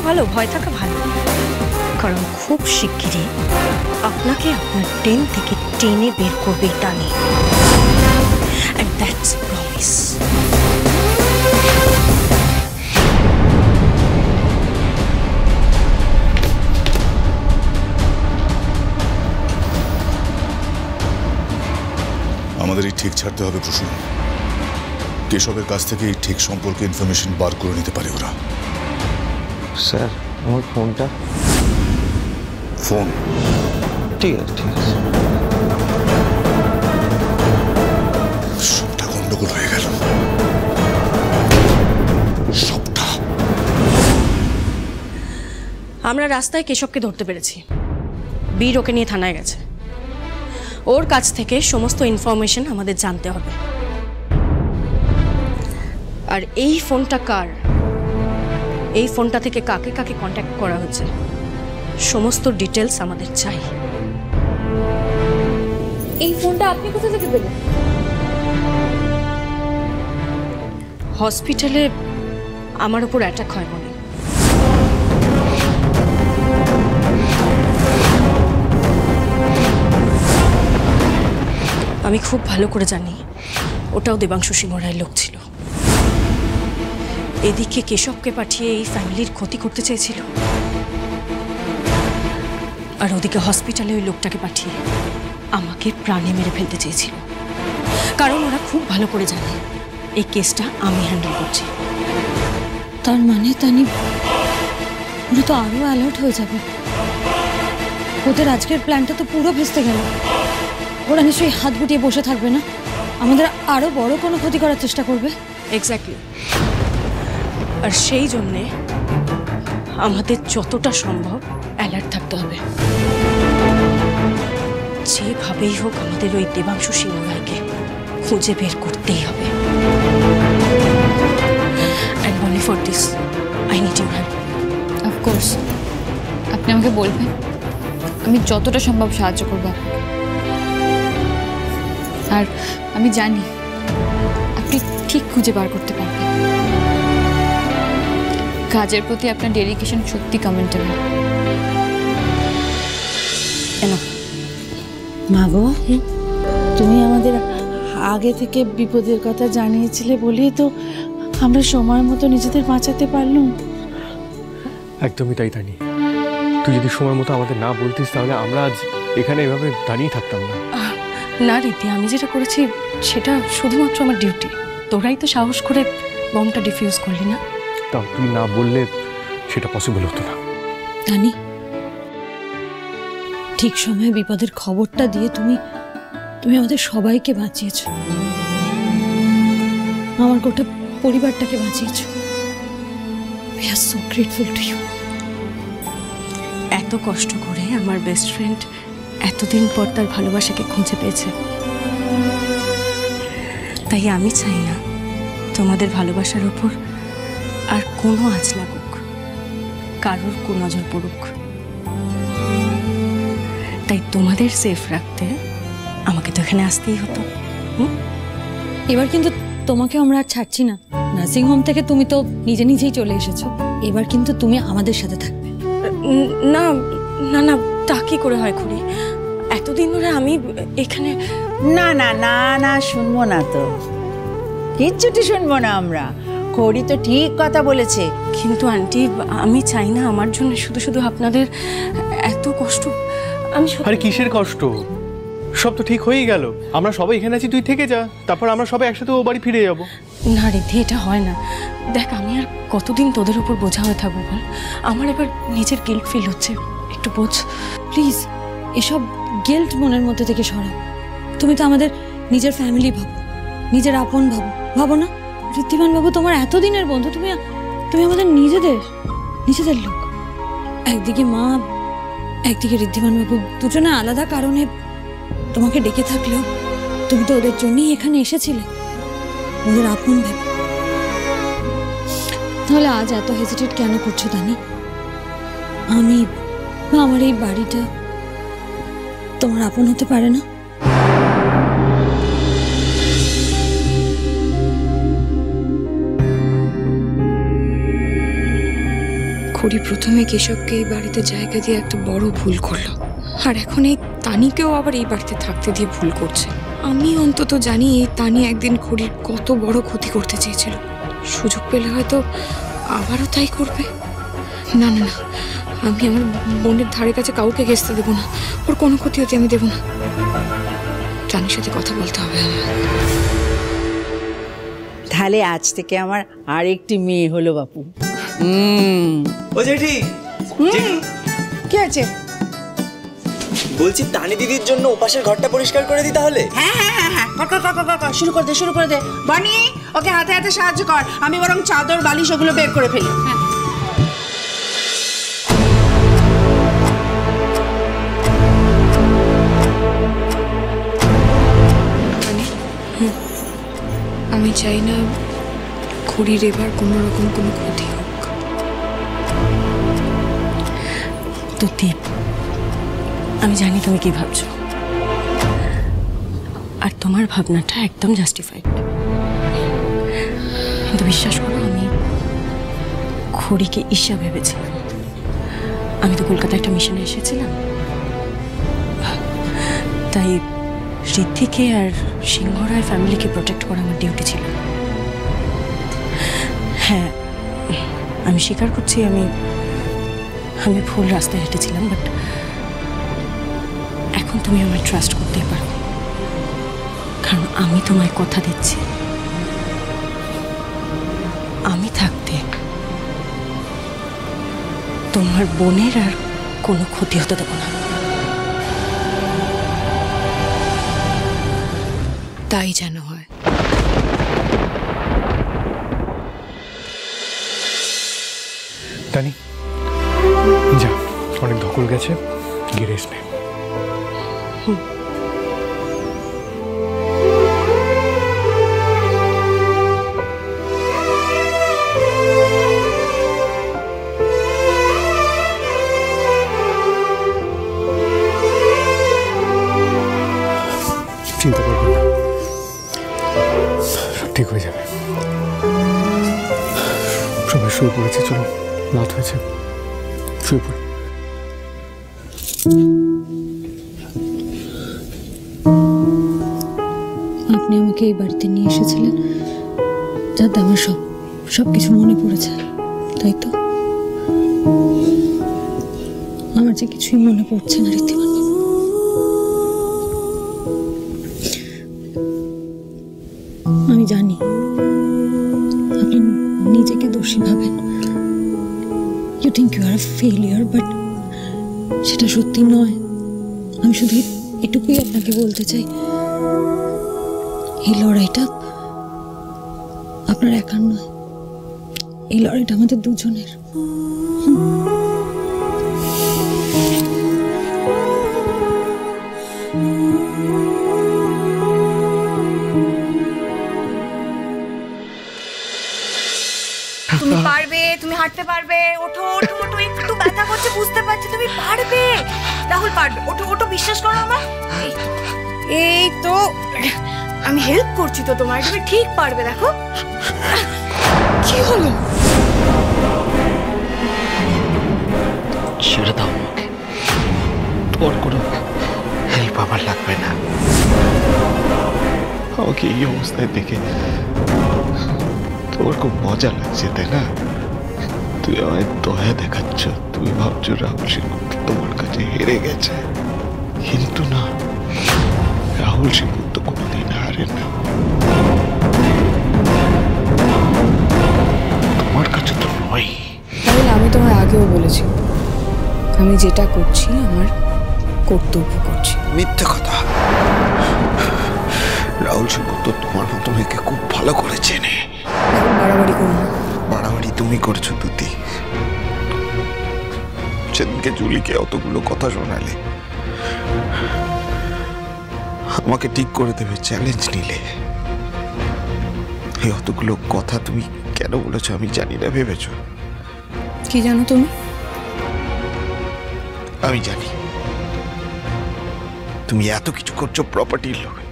ভালো, ভয় থাকা ভালো, কারণ খুব শিগগিরই আপনাকে আপনার ট্রেন থেকে টেনে বের করবে টানি। And that's a promise. আমাদের এই ঠিক ছাড়তে হবে প্রসূন। কেশবের কাছ থেকে এই ঠিক সম্পর্কে ইনফরমেশন বার করে নিতে পারে ওরা। স্যার আমার ফোনটা। ফোন ঠিক আছে ঠিক আছে। সবটা গন্ডগোল হয়ে গেল, সবটা। আমরা রাস্তায় কেশবকে ধরতে পেরেছি। বীর ওকে নিয়ে থানায় গেছে। ওর কাছ থেকে সমস্ত ইনফরমেশন আমাদের জানতে হবে। আর এই ফোনটা কার, এই ফোনটা থেকে কাকে কাকে কন্ট্যাক্ট করা হচ্ছে, সমস্ত ডিটেলস আমাদের চাই। এই ফোনটা আপনি কোথা থেকে পেলেন? হসপিটালে আমার উপর অ্যাটাক হয় বলে। আমি খুব ভালো করে জানি ওটাও দেবাংশু সিংহ রায়ের লোক ছিল। এদিকে কেশবকে পাঠিয়ে এই ফ্যামিলির ক্ষতি করতে চেয়েছিল, আর ওদিকে হসপিটালে ওই লোকটাকে পাঠিয়ে আমাকে প্রাণে মেরে ফেলতে চেয়েছিল। কারণ ওরা খুব ভালো করে জানে এই কেসটা আমি হ্যান্ডেল করছি। তার মানে তানি ওরা তো আরো অ্যালার্ট হয়ে যাবে। ওদের আজকের প্ল্যানটা তো পুরো ভেস্তে গেল। ওরা নিশ্চয়ই হাত গুটিয়ে বসে থাকবে না, আমাদের আরো বড় কোনো ক্ষতি করার চেষ্টা করবে। এক্স্যাক্টলি। আর সেই জন্যে আমাদের যতটা সম্ভব অ্যালার্ট থাকতে হবে। যেভাবেই হোক আমাদের ওই দেবাংশু সিংহ রায়কে খুঁজে বের করতেই হবে। And only for this, I need your help. Of course, আপনি আমাকে বলবেন, আমি যতটা সম্ভব সাহায্য করব আপনাকে। আর আমি জানি আপনি ঠিক খুঁজে বার করতে পারবেন। কাজের প্রতি আপনার ডেডিকেশন সত্যি কমেন্টেবল। কেন মা গো, তুমি আমাদের আগে থেকে বিপদের কথা জানিয়েছিলে বলেই তো আমরা সময় মতো নিজেদের বাঁচাতে পারলাম। একদমই তাই তানি। তুই যদি সময় মতো আমাদের না বলতিস তাহলে আমরা আজ এখানে এভাবে দাঁড়িয়ে থাকতাম না। না রীতি, আমি যেটা করেছি সেটা শুধুমাত্র আমার ডিউটি। তোরাই তো সাহস করে বমটা ডিফিউজ করলি না। তাও তুই না বললে সেটা পসিবল হতো না। তানি, ঠিক সময়ে বিপদের খবরটা দিয়ে তুমি আমাদের সবাইকে বাঁচিয়েছো, আমার গোটা পরিবারটাকে বাঁচিয়েছো। We are so grateful to you. এত কষ্ট করে আমার বেস্ট ফ্রেন্ড এতদিন পর তার ভালোবাসাকে খুঁজে পেয়েছে। তাই আমি চাই না তোমাদের ভালোবাসার উপর আর কোনো আঁচ লাগুক, কারোর কুনজর পড়ুক। তাই তোমাদের সেফ রাখতে আমাকে তো এখানে আসতেই হতো। এবার কিন্তু তোমাকে আমরা আর ছাড়ছি না। নার্সিং হোম থেকে তুমি তো নিজে নিজেই চলে এসেছো, এবার কিন্তু তুমি আমাদের সাথে থাকবে। না না না, তা কি করে হয় খুড়ি? এতদিন ধরে আমি এখানে। না না না না, শুনবো না তো, কিচ্ছুটি শুনবো না আমরা। খড়ি তো ঠিক কথা বলেছে। কিন্তু আন্টি, আমি চাই না আমার জন্য শুধু শুধু আপনাদের এত কষ্ট। আমি আরে কিসের কষ্ট? সব তো ঠিক হয়েই গেল। আমরা সবাই এখানে আছি, তুই থেকে যা, তারপর আমরা সবাই একসাথে ও বাড়ি ফিরে যাবো। না রিদ্ধি, এটা হয় না। দেখ, আমি আর কতদিন তোদের উপর বোঝা হয়ে থাকবো বল? আমার এবার নিজের গিল্ট ফিল হচ্ছে, একটু বোঝ প্লিজ। এসব গিল্ট মনের মধ্যে থেকে সরাও। তুমি তো আমাদের নিজের ফ্যামিলি ভাবো, নিজের আপন ভাবো, ভাবো না? ঋদ্ধিমান বাবু তোমার এতদিনের বন্ধু, তুমি আমাদের নিজেদের লোক। একদিকে মা, একদিকে ঋদ্ধিমান বাবু, দুজনে আলাদা কারণে তোমাকে ডেকে থাকলেও তুমি তো ওদের জন্যই এখানে এসেছিলে, ওদের আপন ভেবে। তাহলে আজ এত হেজিটেট কেন করছো তানি? আমার এই বাড়িটা তোমার আপন হতে পারে না? খড়ি প্রথমে কেশবকে এই বাড়িতে জায়গা দিয়ে একটা বড় ভুল করলো, আর এখন এই তানিকেও আবার এই বাড়িতে থাকতে দিয়ে ভুল করছে। আমি অন্তত জানি এই তানি একদিন খড়ির কত বড় ক্ষতি করতে চেয়েছিল, সুযোগ পেলে হয়তো আবারও তাই করবে। না না না, আমি আমার বোনের ধারে কাছে কাউকে ঘেঁচতে দেবো না, ওর কোনো ক্ষতি হতে আমি দেবো না। তানির সাথে কথা বলতে হবে আমার। তাহলে আজ থেকে আমার আরেকটি মেয়ে হলো বাপু। ও জেঠি, কি আছে? বলছি তানি দিদির জন্য ওপাশের ঘরটা পরিষ্কার করে দিই তাহলে। হ্যাঁ হ্যাঁ হ্যাঁ হ্যাঁ, কর, শুরু করে দে। বানি, ওকে হাতে হাতে সাহায্য কর, আমি বরং চাদর বালিশ ওগুলো বের করে ফেলি। আমি চাই না খড়ির এবার কোনো রকম কোনো ক্ষতি হোক। তো দীপ, আমি জানি তুমি কি ভাবছো, আর তোমার ভাবনাটা একদম জাস্টিফাইড, কিন্তু বিশ্বাস করো আমি খড়িকে ঈশা ভেবেছিলাম। আমি তো কলকাতায় একটা মিশনে এসেছিলাম, তাই ঋদ্ধিকে আর সিংহরায় ফ্যামিলিকে প্রোটেক্ট করা আমার ডিউটি ছিল। হ্যাঁ, আমি স্বীকার করছি আমি ভুল রাস্তায় হেঁটেছিলাম, বাট এখন তুমি আমায় ট্রাস্ট করতে পারো, কারণ আমি তোমায় কথা দিচ্ছি আমি থাকতে তোমার বোনের আর কোনো ক্ষতি হতে দেবো না। তাই যেন হয়। তানি যা, অনেক ধকল গেছে, গিয়ে রেস্ট নে। চিন্তা করবেন না, সব ঠিক হয়ে যাবে। সবাই শুয়ে পড়েছে, চলো, রাত হয়েছে, শুয়ে পড়ি। আপনি আমাকে এই বাড়িতে নিয়ে এসেছিলেন যাতে আমার সব কিছু মনে পড়েছে, তাই তো? আমার যে কিছুই মনে পড়ছে না ঋদ্ধিমান বাবু। আমি জানি আপনি নিজেকে দোষী ভাবেন, you think you are a failure, but সেটা সত্যি নয়। আমি শুধু এটুকুই আপনাকে বলতে চাই, এই লড়াইটা আপনার একার নয়, এই লড়াইটা আমাদের দুজনের। তুমি পারবে, তুমি হাঁটতে পারবে, ওঠো ওঠো ওঠো, একটু ব্যথা করছে বুঝতে পারছি, তুমি পারবে, রাহুল পারবে, ওঠো ওঠো, বিশ্বাস করো আমার। এই তো আমি হেল্প করছি তো তোমার, তুমি ঠিক পারবে, দেখো। কি হলো? ছেড়ে দাও আমাকে, তোর কোনো হেল্প আমার লাগবে না। আমাকে এই অবস্থায় দেখে তোর খুব মজা লাগছে, তাই না? তুই আমায় দয়া দেখাচ্ছ, তুমি ভাবছো রাহুল সিংহ তোমার কাছে হেরে গেছে, কিন্তু না, রাহুল সিংহ তো কোনোদিন হারে না, তোমার কাছে তো নয়। তাহলে আমি তোমায় আগেও বলেছি, আমি যেটা করছি আমার কর্তব্য করছি। মিথ্যে কথা, রাহুল সিংহ তো তোমার মতো মেয়েকে খুব ভালো করে চেনে। বাড়াবাড়ি করো না। বাড়াবাড়ি তুমি করছো তুতি। সেদিনকে জুলিকে অতগুলো কথা শোনালে, আমাকে ঠিক করে দেবে চ্যালেঞ্জ নিলে, এই অতগুলো কথা তুমি কেন বলেছো আমি জানি না, ভেবেছো? কি জানো তুমি? আমি জানি তুমি এত কিছু করছো প্রপার্টির লোভে।